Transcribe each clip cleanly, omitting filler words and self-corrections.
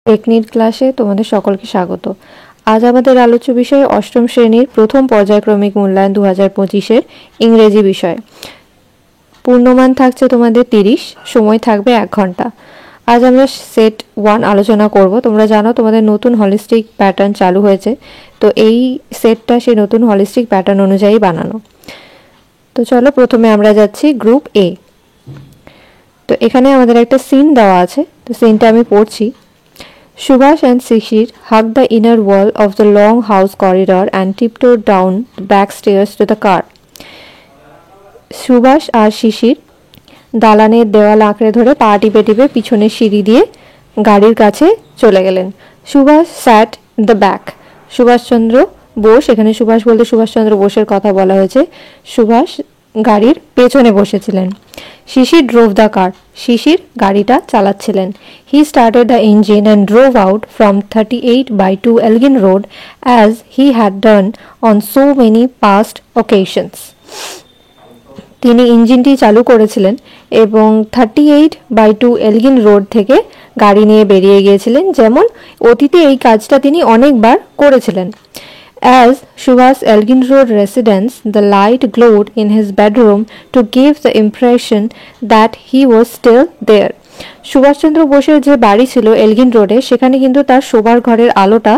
Technique ক্লাসে তোমাদের সকলকে স্বাগত। আজ আমাদের আলোচ্য বিষয় অষ্টম শ্রেণীর প্রথম পর্যায়ক্রমিক মূল্যায়ন 2025-এর ইংরেজি বিষয়। পূর্ণমান থাকছে তোমাদের 30, সময় থাকবে 1 ঘন্টা। আজ আমরা সেট 1 আলোচনা করব। তোমরা জানো তোমাদের নতুন হলিস্টিক প্যাটার্ন চালু হয়েছে, তো এই সেটটা সেই নতুন হলিস্টিক প্যাটার্ন অনুযায়ী বানানো। তো চলো প্রথমে আমরা যাচ্ছি গ্রুপ এ। তো এখানে আমাদের একটা সিন দেওয়া আছে, তো সিনটা আমি পড়ছি। Subhash and Shishir hugged the inner wall of the long house corridor and tiptoed down the back stairs to the car. Subhash আর শিশির দালানের দেওয়াল আঁকড়ে ধরে পা টিপে টিপে পিছনের সিঁড়ি দিয়ে গাড়ির কাছে চলে গেলেন। Subhash sat the back. Subhash Chandra Bose, এখানে সুভাষ বলতে সুভাষচন্দ্র বোসের কথা বলা হয়েছে। সুভাষ গাড়ির পেছনে বসেছিলেন। শিশির ড্রোভ দ্য কার। শিশির গাড়িটা চালাচ্ছিলেন। He started the engine and drove out from 38/2 Elgin road as he had done on so many past occasions. তিনি ইঞ্জিনটি চালু করেছিলেন এবং 38/2 এলগিন রোড থেকে গাড়ি নিয়ে বেরিয়ে গিয়েছিলেন, যেমন অতীতে এই কাজটা তিনি অনেকবার করেছিলেন। As Subhash Elgin Road residence, the light glowed in his bedroom to give the impression that he was still there. Subhash Chandra বোসের যে বাড়ি ছিল এলগিন রোডে, সেখানে কিন্তু তার শোবার ঘরের আলোটা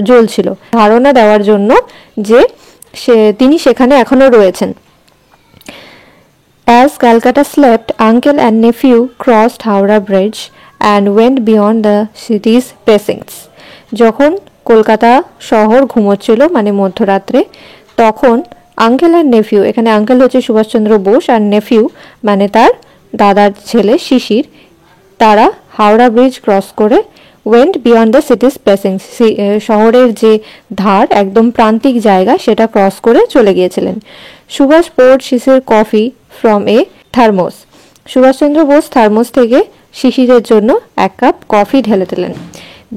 জ্বলছিল, ধারণা দেওয়ার জন্য যে তিনি সেখানে এখনো রয়েছেন। As Calcutta slept, uncle and nephew crossed Howrah Bridge and went beyond the city's precincts. যখন কলকাতা শহর ঘুমোচ্ছিল, মানে মধ্যরাত্রে, তখন আঙ্কেল আর নেফিউ, এখানে আঙ্কেল হচ্ছে সুভাষচন্দ্র বোস আর নেফিউ মানে তার দাদার ছেলে শিশির, তারা হাওড়া ব্রিজ ক্রস করে ওয়েন্ট বিয়ন্ড দ্য সিটিস প্রেসিংস, শহরের যে ধার, একদম প্রান্তিক জায়গা, সেটা ক্রস করে চলে গিয়েছিলেন। Subhash poured Shishir coffee from a thermos. Subhashchandra Bose thermos থেকে শিশিরের জন্য 1 কাপ কফি ঢেলে দিলেন।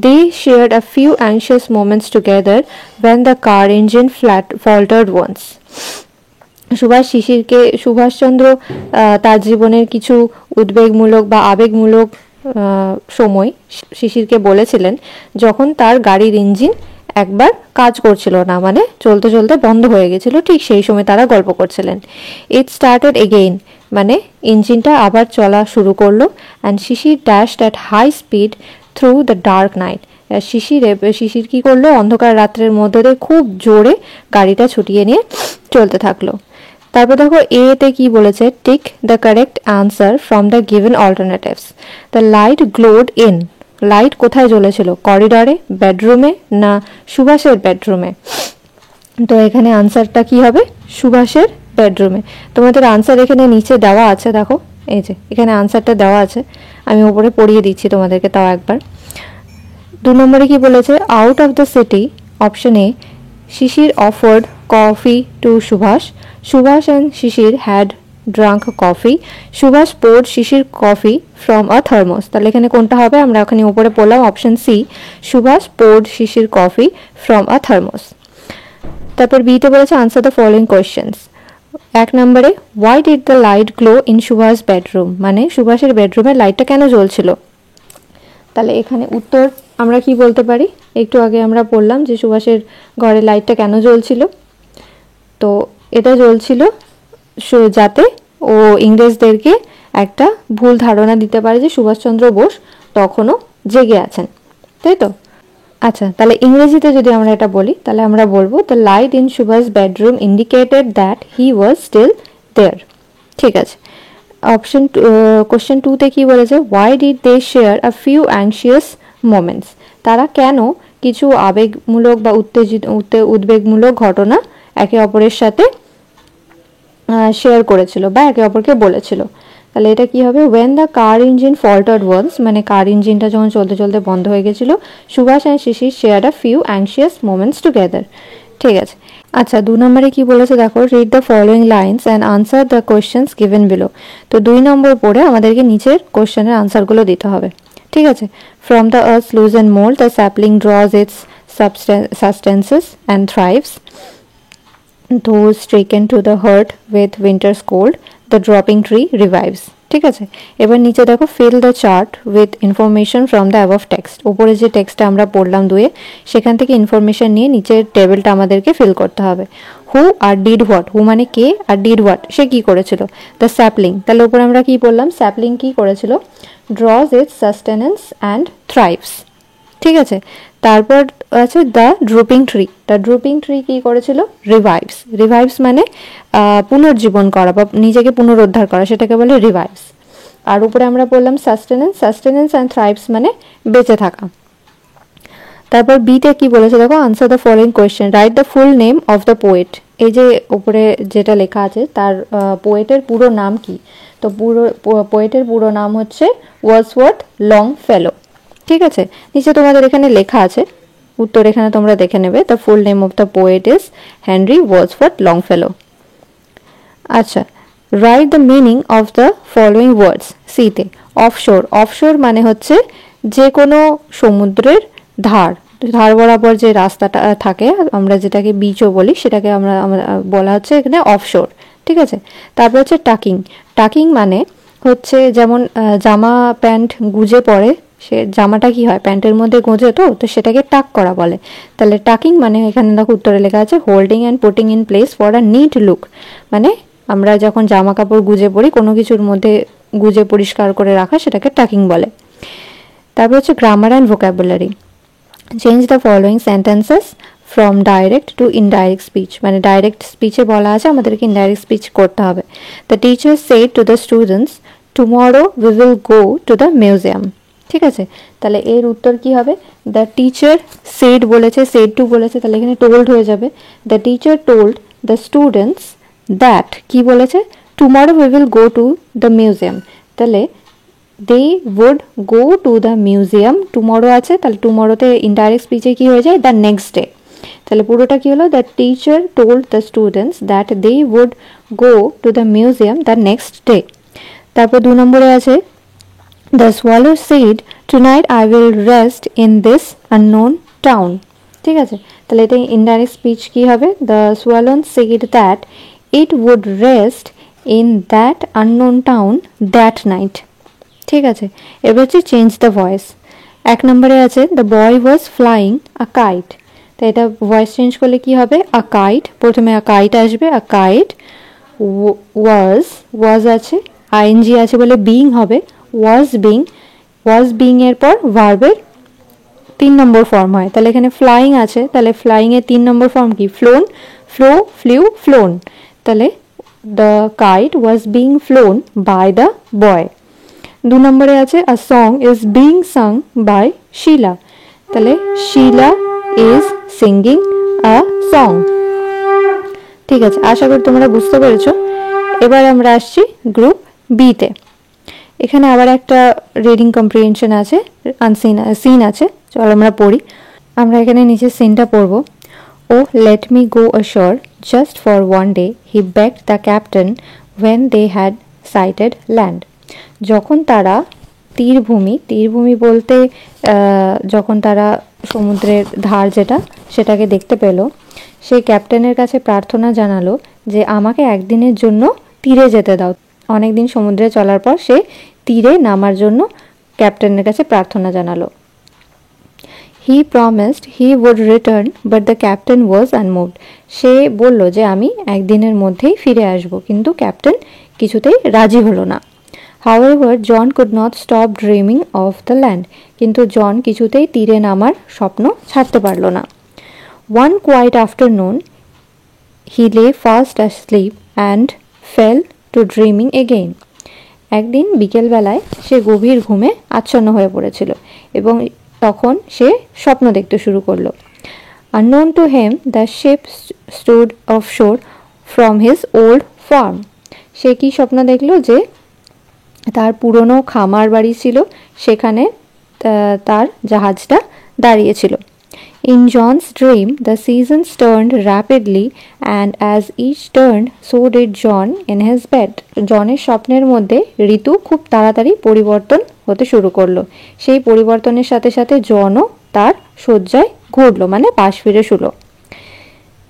They shared a few anxious moments together when the car engine faltered once. Subhash Chandra তার জীবনের কিছু উদ্বেগমূলক বা আবেগমূলক সময় শিশিরকে বলেছিলেন, যখন তার গাড়ির ইঞ্জিন একবার কাজ করছিল না, মানে চলতে চলতে বন্ধ হয়ে গেছিল, ঠিক সেই সময় তারা গল্প করছিলেন। ইট স্টার্টেড এগেইন, মানে ইঞ্জিনটা আবার চলা শুরু করলো। And Shishir dashed at high speed through the dark night. Shishir কি করলো, অন্ধকার রাত্রের মধ্যে দিয়ে খুব জোরে গাড়িটা ছুটিয়ে নিয়ে চলতে থাকলো। তারপর দেখো এতে কি বলেছে, tick the correct answer from the given alternatives. The light glowed in. Light কোথায় জ্বলেছিল, করিডরে, বেডরুমে না সুভাষের বেডরুমে? তো এখানে আনসারটা কি হবে, সুভাষের বেডরুমে। তোমাদের আনসার এখানে নিচে দেওয়া আছে, দেখো এই যে এখানে আনসারটা দেওয়া আছে, আমি উপরে পড়িয়ে দিচ্ছি তোমাদেরকে তাও একবার। 2 নম্বরে কি বলেছে, out of the city, option A, Shishir offered coffee to Subhash. Subhash and Shishir had drunk coffee. Subhash poured Shishir coffee from a thermos. তাহলে এখানে কোনটা হবে, আমরা ওখানে উপরে পড়লাম option C, Subhash poured Shishir coffee from a thermos. তারপর বিতে বলেছে আনসার দ্য ফলোইং কোয়েশ্চেন্স। 1 নম্বরে, why did the light glow in Subhash bedroom, মানে সুভাষের বেডরুমে লাইটটা কেন জ্বলছিল? তাহলে এখানে উত্তর আমরা কি বলতে পারি, একটু আগে আমরা বললাম যে সুভাষের ঘরে লাইটটা কেন জ্বলছিল। তো এটা জ্বলছিল যাতে ও ইংরেজদেরকে একটা ভুল ধারণা দিতে পারে যে সুভাষচন্দ্র বোস তখনও জেগে আছেন, তাই তো? আচ্ছা, তাহলে ইংরেজিতে যদি আমরা এটা বলি, তাহলে আমরা বলবো the light in Subhash bedroom indicated that he was still there. ঠিক আছে। অপশন কোশ্চেন 2তে কি বলেছে, why did they share a few anxious moments. তারা কেন কিছু আবেগমূলক বা উদ্বেগমূলক ঘটনা একে অপরের সাথে শেয়ার করেছিল বা একে অপরকে বলেছিল। তাহলে এটা কি হবে, when the car engine faltered once, মানে কার ইঞ্জিনটা যখন চলতে চলতে বন্ধ হয়ে গেছিল, Subhash and Shishir shared a few anxious moments together. ঠিক আছে। আচ্ছা, 2 নম্বরে কি বলেছে দেখো, read the following lines and answer the questions given below. তো 2 নম্বর পড়ে আমাদেরকে নিচের কোয়েশ্চেনের আনসারগুলো দিতে হবে। ঠিক আছে। From the earth loose and mould the sapling draws its substances and thrives. those stricken to the hurt with winter's cold, the dropping tree revives. ঠিক আছে, এবার নিচে দেখো fill the chart with information from the above text. উপরে যে টেক্সটটা আমরা পড়লাম দুয়ে, সেখান থেকে ইনফরমেশন নিয়ে নিচের টেবিলটা আমাদেরকে ফিল করতে হবে। হু আর ডিড হোয়াট, হু মানে কে আর ডিড হোয়াট সে কি করেছিল, দ্য স্যাপলিং, তাহলে উপরে আমরা কি বললাম, স্যাপলিং কি করেছিল, ড্রজ ইটস সাস্টেনেন্স অ্যান্ড থ্রাইভস। ঠিক আছে, তারপর আছে the drooping tree, the drooping tree কি করেছিল, রিভাইভস, রিভাইভস মানে পুনর্জীবন করা বা নিজেকে পুনরুদ্ধার করা, সেটাকে বলে রিভাইভস। আর উপরে আমরা বললাম সাস্টেনেন্স, সাস্টেনেন্স অ্যান্ড থ্রাইভস মানে বেঁচে থাকা। তারপর বিতে কি বলেছে দেখো, answer the following question, write the full name of the poet. এই যে উপরে যেটা লেখা আছে তার পোয়েটের পুরো নাম কি, তো পুরো পোয়েটের পুরো নাম হচ্ছে ওয়ার্ডসওয়ার্থ লংফেলো। ঠিক আছে, নিচে তোমাদের এখানে লেখা আছে, উত্তর এখানে তোমরা দেখে নেবে। The full name of the poet is Henry Wadsworth Longfellow. আচ্ছা, write the meaning of the following words. সিতে অফশোর, অফশোর মানে হচ্ছে যে কোনো সমুদ্রের ধার, ধার বরাবর যে রাস্তাটা থাকে আমরা যেটাকে বিচও বলি, সেটাকে আমরা বলা হচ্ছে এখানে অফশোর। ঠিক আছে, তারপর হচ্ছে টাকিং, টাকিং মানে হচ্ছে যেমন জামা প্যান্ট গুজে পড়ে, সে জামাটা কি হয় প্যান্টের মধ্যে গোঁজে, তো সেটাকে টাক করা বলে। তাহলে টাকিং মানে এখানে দেখো উত্তরে লেখা আছে holding and putting in place for a neat look, মানে আমরা যখন জামা কাপড় গুজে পড়ি কোনো কিছুর মধ্যে গুজে পরিষ্কার করে রাখা, সেটাকে টাকিং বলে। তারপর হচ্ছে grammar and vocabulary. Change the following sentences from direct two indirect speech, মানে ডাইরেক্ট স্পিচে বলা আছে আমাদেরকে ইনডাইরেক্ট স্পিচ করতে হবে। The teacher said to the students tomorrow we will go to the museum. ঠিক আছে, তাহলে এর উত্তর কি হবে, দ্য টিচার সেড বলেছে, সেড টু বলেছে, তাহলে এখানে টোল্ড হয়ে যাবে। The teacher told the students that কি বলেছে, tomorrow we will go to the museum, তাহলে they would go to the museum, tomorrow আছে, তাহলে টুমরোতে ইনডাইরেক্ট স্পিচে কি হয়ে যায়, দ্য নেক্সট ডে। তাহলে পুরোটা কি হলো, the teacher told the students that they would go to the museum the next day. তারপর 2 নম্বরে আছে the swallow said tonight I will rest in this unknown town. ঠিক আছে, তাহলে এটা ইনডাইরেক্ট স্পিচ কি হবে, the swallow said that it would rest in that unknown town that night. ঠিক আছে, এবার হচ্ছে চেঞ্জ দ্য ভয়েস। 1 নম্বরে আছে the boy was flying a kite, তো এটা ভয়েস চেঞ্জ করলে কি হবে, আ কাইট, প্রথমে আ কাইট আসবে, আ কাইট ওয়াজ আছে, আইএনজি আছে বলে বিং হবে, ওয়াজ বিং এর পর ভার্বের 3 নম্বর ফর্ম হয়, তাহলে এখানে ফ্লাইং আছে, তাহলে ফ্লাইং এর 3 নম্বর ফর্ম কি, ফ্লোন, ফ্লো, ফ্লিউ, ফ্লোন, তাহলে the kite was being flown by the boy. 2 নম্বরে আছে a song is being sung by Shila, তাহলে Shila is singing a song. ঠিক আছে, আশা করি তোমরা বুঝতে পেরেছো। এবার আমরা আসছি গ্রুপ বিতে। এখানে আবার একটা রিডিং কম্প্রিহেনশন আছে, সিন আছে, চলো আমরা পড়ি। আমরা এখানে নিচের সিনটা পড়বো। Oh let me go ashore just for one day, he begged the captain when they had sighted land. যখন তারা তীরভূমি বলতে যখন তারা সমুদ্রের ধার যেটা সেটাকে দেখতে পেল, সেই ক্যাপ্টেনের কাছে প্রার্থনা জানালো যে আমাকে একদিনের জন্য তীরে যেতে দাও। অনেক দিন সমুদ্রে চলার পর সে তীরে নামার জন্য ক্যাপ্টেনের কাছে প্রার্থনা জানালো। He promised he would return but the captain was unmoved. সে বলল যে আমি একদিনের মধ্যেই ফিরে আসব, কিন্তু ক্যাপ্টেন কিছুতেই রাজি হলো না। However, John could not stop dreaming of the land. কিন্তু জন কিছুতেই তীরে নামার স্বপ্ন ছাড়তে পারল না। One quiet afternoon, he lay fast asleep and fell to dreaming again. একদিন বিকেলবেলায় সে গভীর ঘুমে আচ্ছন্ন হয়ে পড়েছিল এবং তখন সে স্বপ্ন দেখতে শুরু করলো। Unknown to him, the ship stood offshore from his old farm. সে কি স্বপ্ন দেখলো, যে তার পুরনো খামার বাড়ি ছিল, সেখানে তার জাহাজটা দাঁড়িয়েছিল। In John's dream, the seasons turned rapidly and as each turned, so did John in his bed. জনের স্বপ্নের মধ্যে ঋতু খুব তাড়াতাড়ি পরিবর্তন হতে শুরু করলো। সেই পরিবর্তনের সাথে সাথে জনও তার শয্যায় ঘুরলো, মানে পাশ ফিরে শুলো।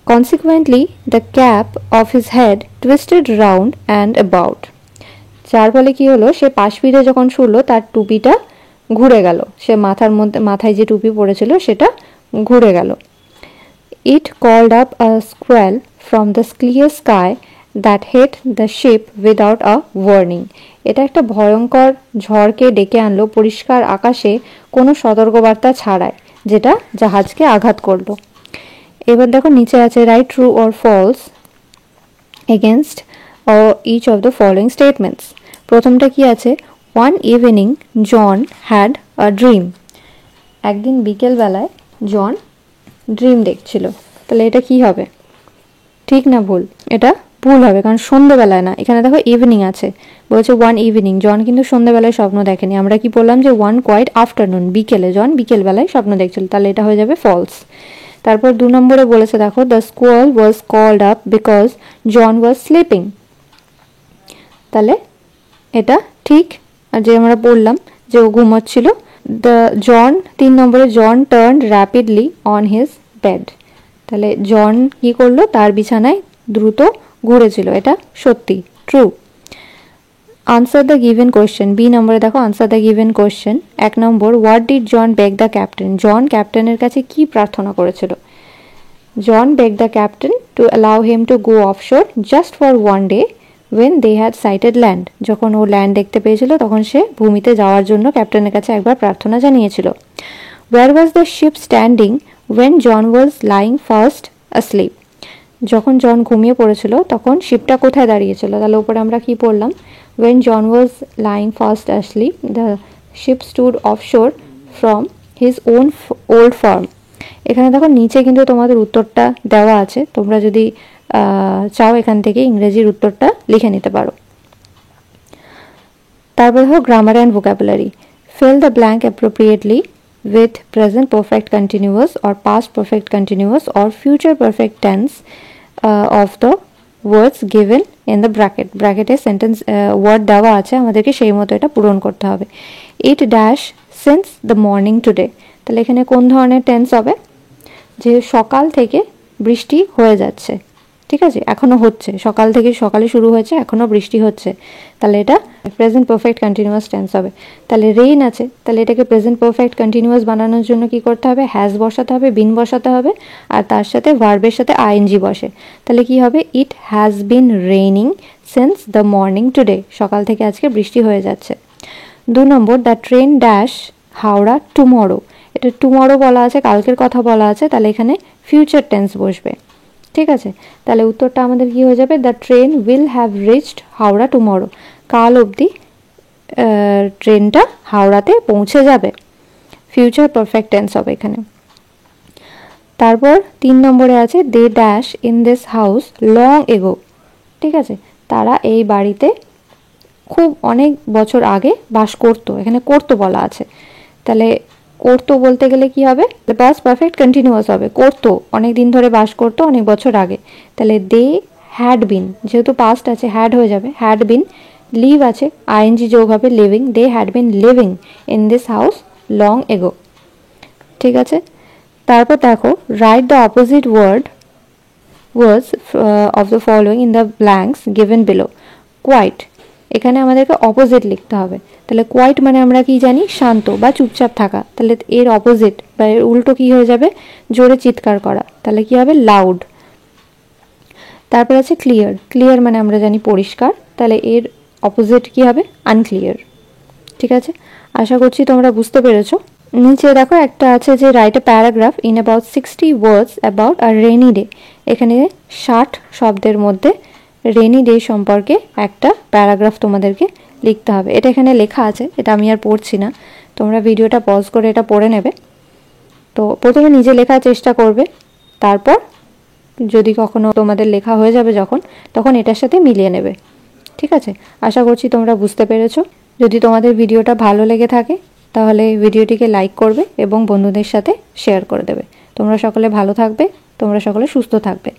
Consequently, the cap of his head twisted round and about. যার ফলে কি হলো, সে পাশ ফিরে যখন শুনলো তার টুপিটা ঘুরে গেল, সে মাথায় যে টুপি পড়েছিল সেটা ঘুরে গেল। It called up a squall from the clear sky that hit the ship without a warning. এটা একটা ভয়ঙ্কর ঝড়কে ডেকে আনলো পরিষ্কার আকাশে কোনো সতর্কবার্তা ছাড়াই, যেটা জাহাজকে আঘাত করলো। এবার দেখো নিচে আছে write true or false against each of the following statements. প্রথমটা কি আছে, one evening John had a dream. একদিন বিকেল বেলায় জন ড্রিম দেখছিল। তাহলে এটা কি হবে, ঠিক না ভুল? এটা ভুল হবে, কারণ সন্ধ্যেবেলায় না, এখানে দেখো ইভিনিং আছে, বলছে ওয়ান ইভিনিং। জন কিন্তু সন্ধ্যেবেলায় স্বপ্ন দেখেনি। আমরা কি বললাম যে ওয়ান কোয়াইট আফটারনুন, বিকেলে, জন বিকেলবেলায় স্বপ্ন দেখছিল, তাহলে এটা হয়ে যাবে ফলস। তারপর 2 নম্বরে বলেছে দেখো, the squall was called up because John was sleeping. তাহলে এটা ঠিক, আর যে আমরা বললাম যে ও ঘুমোচ্ছিল। দ্য জন 3 নম্বরে, John turn rapidly on his bed. তাহলে জন কি করলো, তার বিছানায় দ্রুত ঘুরেছিল, এটা সত্যি, true. Answer the given question, B নম্বরে দেখো answer the given question. 1 number, what did John beg the captain. John ক্যাপ্টেনের কাছে কি প্রার্থনা করেছিল? John beg the captain to allow him to go offshore just for 1 day when they had sighted land. যখন ও land দেখতে পেয়েছিল তখন সে ভূমিতে যাওয়ার জন্য ক্যাপ্টেনের কাছে একবার প্রার্থনা জানিয়েছিল। Where was the ship standing when John was lying fast asleep? যখন জন ঘুমিয়ে পড়েছিল তখন শিপটা কোথায় দাঁড়িয়েছিল? তাহলে উপরে আমরা কি পড়লাম, when John was lying fast asleep the ship stood offshore from his own old farm. এখানে দেখো নিচে কিন্তু তোমাদের উত্তরটা দেওয়া আছে, তোমরা যদি চাও এখান থেকে ইংরেজির উত্তরটা লিখে নিতে পারো। তারপর দেখো grammar and vocabulary. fill the blank appropriately with present perfect continuous or past perfect continuous or future perfect tense of the words given in the bracket. ব্র্যাকেটে সেন্টেন্স ওয়ার্ড দেওয়া আছে, আমাদেরকে সেই মতো এটা পূরণ করতে হবে। it dash since the morning today. তাহলে এখানে কোন ধরনের টেন্স হবে, যে সকাল থেকে বৃষ্টি হয়ে যাচ্ছে, ঠিক আছে, এখনো হচ্ছে, সকাল থেকে, সকালে শুরু হয়েছে, এখনো বৃষ্টি হচ্ছে, তাহলে এটা প্রেজেন্ট পারফেক্ট কন্টিনিউয়াস টেন্স হবে। তাহলে রেইন আছে, তাহলে এটাকে প্রেজেন্ট পারফেক্ট কন্টিনিউয়াস বানানোর জন্য কি করতে হবে, হ্যাজ বসাতে হবে, বিন বসাতে হবে, আর তার সাথে ভার্বের সাথে আইএনজি বসে। তাহলে কি হবে, it has been raining since the morning today. সকাল থেকে আজকে বৃষ্টি হয়ে যাচ্ছে। 2 number, the train dash Howrah tomorrow. এটা টুমরো বলা আছে, কালকের কথা বলা আছে, তাহলে এখানে ফিউচার টেন্স বসবে, ঠিক আছে। তাহলে উত্তরটা আমাদের কি হয়ে যাবে, the train will have reached Howrah tomorrow. কাল অবধি ট্রেনটা হাওড়াতে পৌঁছে যাবে, ফিউচার পারফেক্ট টেন্স হবে এখানে। তারপর 3 নম্বরে আছে, they dash in this house long ago, ঠিক আছে, তারা এই বাড়িতে খুব অনেক বছর আগে বাস করতো, এখানে করতো বলা আছে। তাহলে করতো বলতে গেলে কি হবে, পাস্ট পারফেক্ট কন্টিনিউয়াস হবে, করতো অনেক দিন ধরে বাস করতো, অনেক বছর আগে। তাহলে দে হ্যাড বিন, যেহেতু পাস্ট আছে হ্যাড হয়ে যাবে, হ্যাড বিন, লিভ আছে, আইএনজি যোগ হবে, living, they had been living in this house long ago, ঠিক আছে। তারপর দেখো, write the opposite words of the following in the blanks given below. Quite, এখানে আমাদেরকে অপোজিট লিখতে হবে। তাহলে কোয়াইট মানে আমরা কি জানি, শান্ত বা চুপচাপ থাকা, তাহলে এর অপোজিট বা এর উল্টো কি হয়ে যাবে, জোরে চিৎকার করা, তাহলে কি হবে, লাউড। তারপর আছে ক্লিয়ার, ক্লিয়ার মানে আমরা জানি পরিষ্কার, তাহলে এর অপোজিট কি হবে, আনক্লিয়ার, ঠিক আছে। আশা করছি তোমরা বুঝতে পেরেছো। নিচে দেখো একটা আছে যে write a paragraph in about 60 words about a rainy day. এখানে 60 শব্দের মধ্যে রেনি ডে সম্পর্কে একটা প্যারাগ্রাফ তোমাদেরকে লিখতে হবে। এটা এখানে লেখা আছে, এটা আমি আর পড়ছি না, তোমরা ভিডিওটা পজ করে এটা পড়ে নেবে। তো প্রথমে নিজে লেখার চেষ্টা করবে, তারপর যদি কখনো তোমাদের লেখা হয়ে যাবে যখন, তখন এটার সাথে মিলিয়ে নেবে, ঠিক আছে। আশা করছি তোমরা বুঝতে পেরেছো। যদি তোমাদের ভিডিওটা ভালো লেগে থাকে তাহলে ভিডিওটিকে লাইক করবে এবং বন্ধুদের সাথে শেয়ার করে দেবে। তোমরা সকলে ভালো থাকবে, তোমরা সকলে সুস্থ থাকবে।